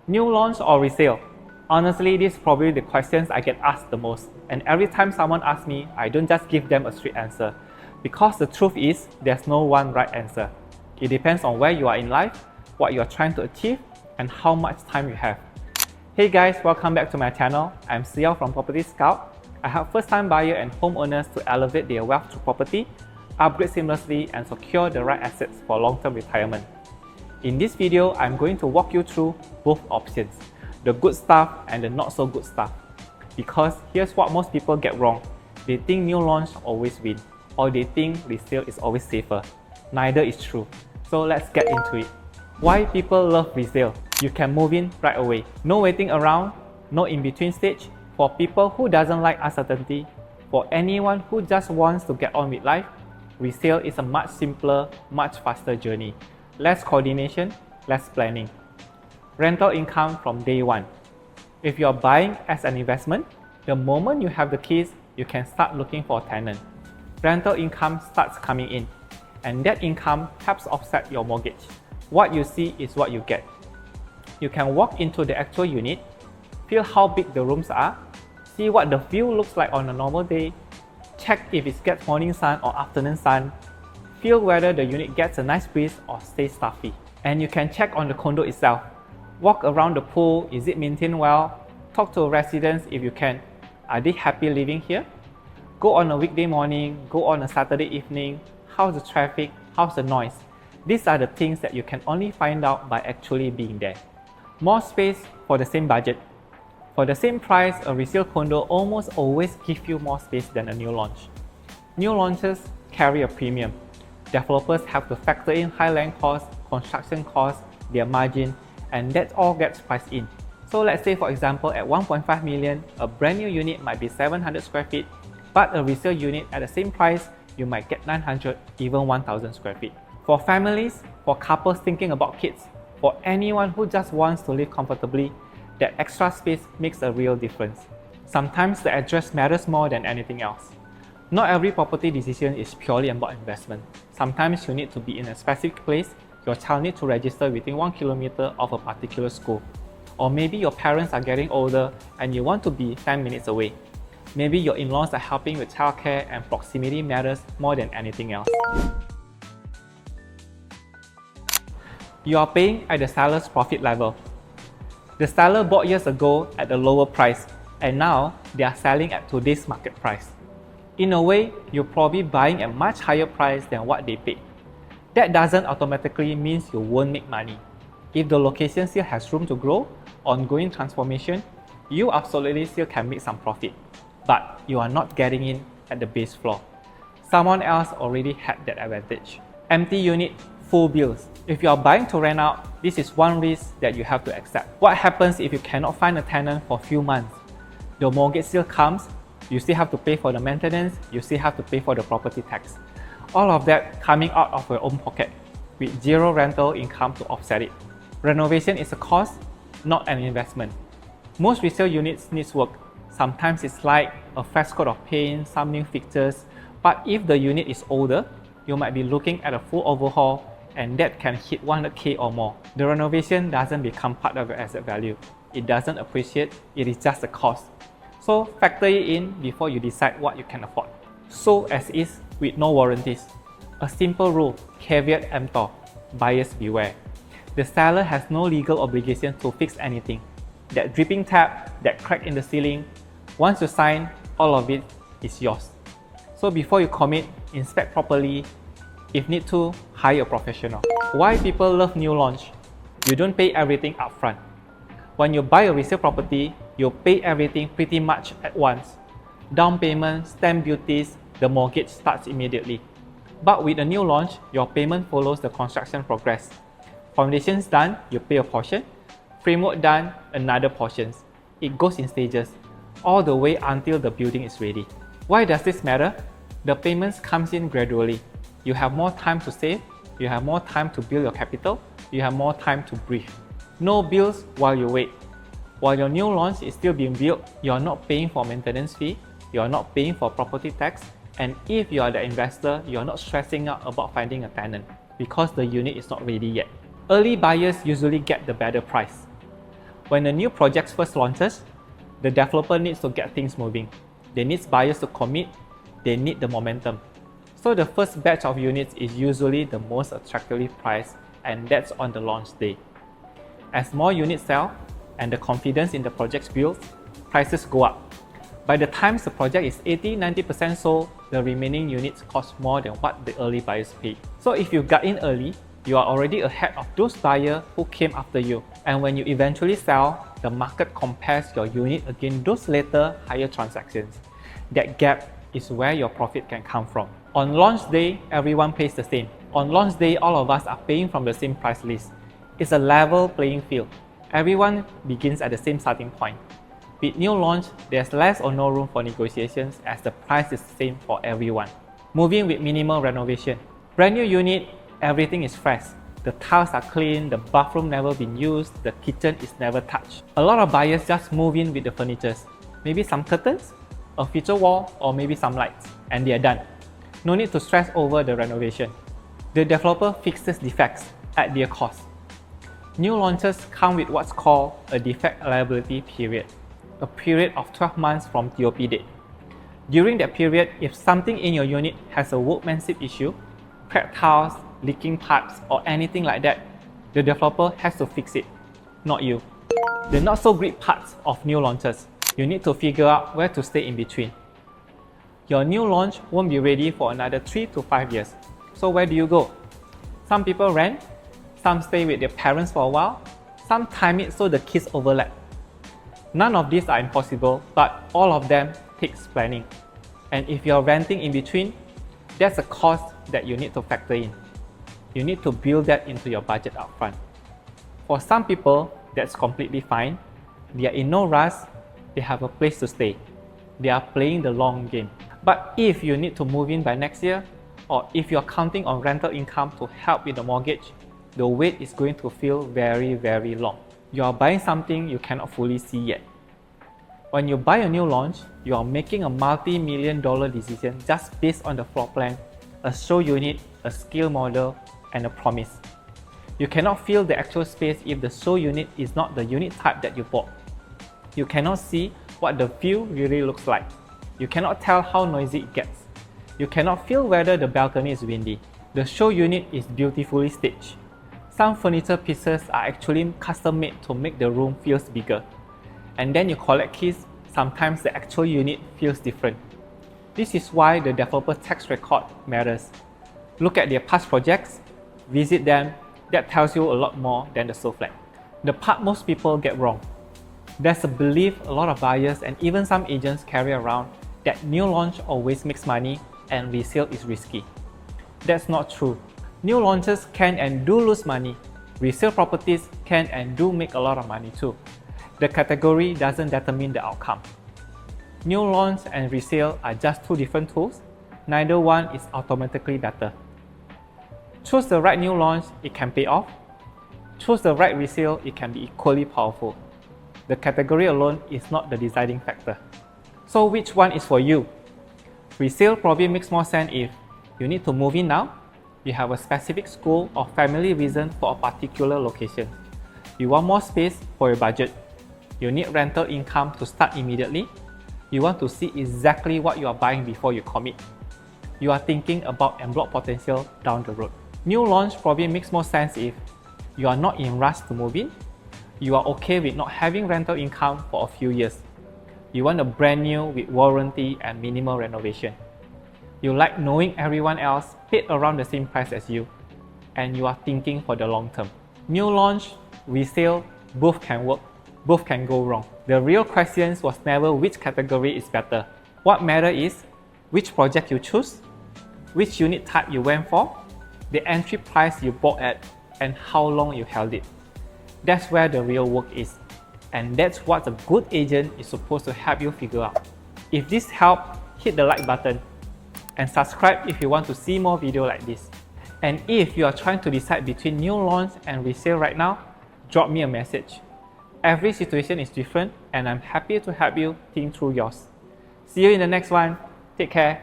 New launch or resale? Honestly, this is probably the questions I get asked the most. And every time someone asks me, I don't just give them a straight answer. Because the truth is, there's no one right answer. It depends on where you are in life, what you are trying to achieve, and how much time you have. Hey guys, welcome back to my channel. I'm Resale from Property Scout. I help first-time buyer and homeowners to elevate their wealth through property, upgrade seamlessly, and secure the right assets for long-term retirement. In this video, I'm going to walk you through both options, the good stuff and the not so good stuff. Because here's what most people get wrong. They think new launch always win, or they think resale is always safer. Neither is true. So let's get into it. Why people love resale? You can move in right away. No waiting around, no in-between stage. For people who doesn't like uncertainty, for anyone who just wants to get on with life, resale is a much simpler, much faster journey. Less coordination, less planning. Rental income from day one. If you're buying as an investment, the moment you have the keys, you can start looking for a tenant. Rental income starts coming in, and that income helps offset your mortgage. What you see is what you get. You can walk into the actual unit, feel how big the rooms are, see what the view looks like on a normal day, check if it gets morning sun or afternoon sun, feel whether the unit gets a nice breeze or stays stuffy. And you can check on the condo itself. Walk around the pool, is it maintained well? Talk to residents if you can. Are they happy living here? Go on a weekday morning, go on a Saturday evening. How's the traffic? How's the noise? These are the things that you can only find out by actually being there. More space for the same budget. For the same price, a resale condo almost always gives you more space than a new launch. New launches carry a premium. Developers have to factor in high land costs, construction costs, their margin, and that all gets priced in. So let's say for example at 1.5 million, a brand new unit might be 700 square feet, but a resale unit at the same price, you might get 900, even 1000 square feet. For families, for couples thinking about kids, for anyone who just wants to live comfortably, that extra space makes a real difference. Sometimes the address matters more than anything else. Not every property decision is purely about investment. Sometimes you need to be in a specific place, your child needs to register within 1 kilometer of a particular school. Or maybe your parents are getting older and you want to be 10 minutes away. Maybe your in-laws are helping with childcare and proximity matters more than anything else. You are paying at the seller's profit level. The seller bought years ago at a lower price and now they are selling at today's market price. In a way, you're probably buying at a much higher price than what they paid. That doesn't automatically mean you won't make money. If the location still has room to grow, ongoing transformation, you absolutely still can make some profit. But you are not getting in at the base floor. Someone else already had that advantage. Empty unit, full bills. If you are buying to rent out, this is one risk that you have to accept. What happens if you cannot find a tenant for a few months? The mortgage still comes, you still have to pay for the maintenance, you still have to pay for the property tax. All of that coming out of your own pocket with zero rental income to offset it. Renovation is a cost, not an investment. Most resale units need work. Sometimes it's like a fresh coat of paint, some new fixtures, but if the unit is older, you might be looking at a full overhaul and that can hit 100k or more. The renovation doesn't become part of your asset value. It doesn't appreciate, it is just a cost. So factor it in before you decide what you can afford. So as is with no warranties. A simple rule, caveat emptor, buyers beware. The seller has no legal obligation to fix anything. That dripping tap, that crack in the ceiling, once you sign, all of it is yours. So before you commit, inspect properly. If need to, hire a professional. Why people love new launch? You don't pay everything upfront. When you buy a resale property, you pay everything pretty much at once. Down payment, stamp duties, the mortgage starts immediately. But with a new launch, your payment follows the construction progress. Foundations done, you pay a portion. Framework done, another portion. It goes in stages, all the way until the building is ready. Why does this matter? The payments comes in gradually. You have more time to save, you have more time to build your capital, you have more time to breathe. No bills while you wait. While your new launch is still being built, you are not paying for maintenance fee, you are not paying for property tax, and if you are the investor, you are not stressing out about finding a tenant because the unit is not ready yet. Early buyers usually get the better price. When a new project first launches, the developer needs to get things moving. They need buyers to commit, they need the momentum. So the first batch of units is usually the most attractively priced, and that's on the launch day. As more units sell and the confidence in the project builds, prices go up. By the time the project is 80-90% sold, the remaining units cost more than what the early buyers paid. So if you got in early, you are already ahead of those buyers who came after you. And when you eventually sell, the market compares your unit against those later higher transactions. That gap is where your profit can come from. On launch day, everyone pays the same. On launch day, all of us are paying from the same price list. It's a level playing field. Everyone begins at the same starting point. With new launch, there's less or no room for negotiations as the price is the same for everyone. Moving with minimal renovation. Brand new unit, everything is fresh. The tiles are clean, the bathroom never been used, the kitchen is never touched. A lot of buyers just move in with the furniture. Maybe some curtains, a feature wall, or maybe some lights, and they are done. No need to stress over the renovation. The developer fixes defects at their cost. New launches come with what's called a defect liability period, a period of 12 months from TOP date. During that period, if something in your unit has a workmanship issue, cracked tiles, leaking pipes, or anything like that, the developer has to fix it, not you. The not so great parts of new launches, you need to figure out where to stay in between. Your new launch won't be ready for another 3 to 5 years. So where do you go? Some people rent, some stay with their parents for a while, some time it so the kids overlap. None of these are impossible, but all of them takes planning. And if you're renting in between, that's a cost that you need to factor in. You need to build that into your budget upfront. For some people, that's completely fine. They are in no rush, they have a place to stay. They are playing the long game. But if you need to move in by next year, or if you're counting on rental income to help with the mortgage, the wait is going to feel very, very long. You are buying something you cannot fully see yet. When you buy a new launch, you are making a multi-million-dollar decision just based on the floor plan, a show unit, a scale model, and a promise. You cannot feel the actual space if the show unit is not the unit type that you bought. You cannot see what the view really looks like. You cannot tell how noisy it gets. You cannot feel whether the balcony is windy. The show unit is beautifully staged. Some furniture pieces are actually custom made to make the room feels bigger. And then you collect keys, sometimes the actual unit feels different. This is why the developer tax record matters. Look at their past projects, visit them, that tells you a lot more than the sold flat. The part most people get wrong. There's a belief a lot of buyers and even some agents carry around that new launch always makes money and resale is risky. That's not true. New launches can and do lose money. Resale properties can and do make a lot of money too. The category doesn't determine the outcome. New launch and resale are just two different tools. Neither one is automatically better. Choose the right new launch, it can pay off. Choose the right resale, it can be equally powerful. The category alone is not the deciding factor. So which one is for you? Resale probably makes more sense if you need to move in now, you have a specific school or family reason for a particular location. You want more space for your budget. You need rental income to start immediately. You want to see exactly what you are buying before you commit. You are thinking about en bloc potential down the road. New launch probably makes more sense if you are not in rush to move in. You are okay with not having rental income for a few years. You want a brand new with warranty and minimal renovation. You like knowing everyone else paid around the same price as you, and you are thinking for the long term. New launch, resale, both can work, both can go wrong. The real question was never which category is better. What matters is which project you choose, which unit type you went for, the entry price you bought at, and how long you held it. That's where the real work is. And that's what a good agent is supposed to help you figure out. If this helped, hit the like button and subscribe if you want to see more videos like this. And if you are trying to decide between new launch and resale right now, drop me a message. Every situation is different and I'm happy to help you think through yours. See you in the next one. Take care.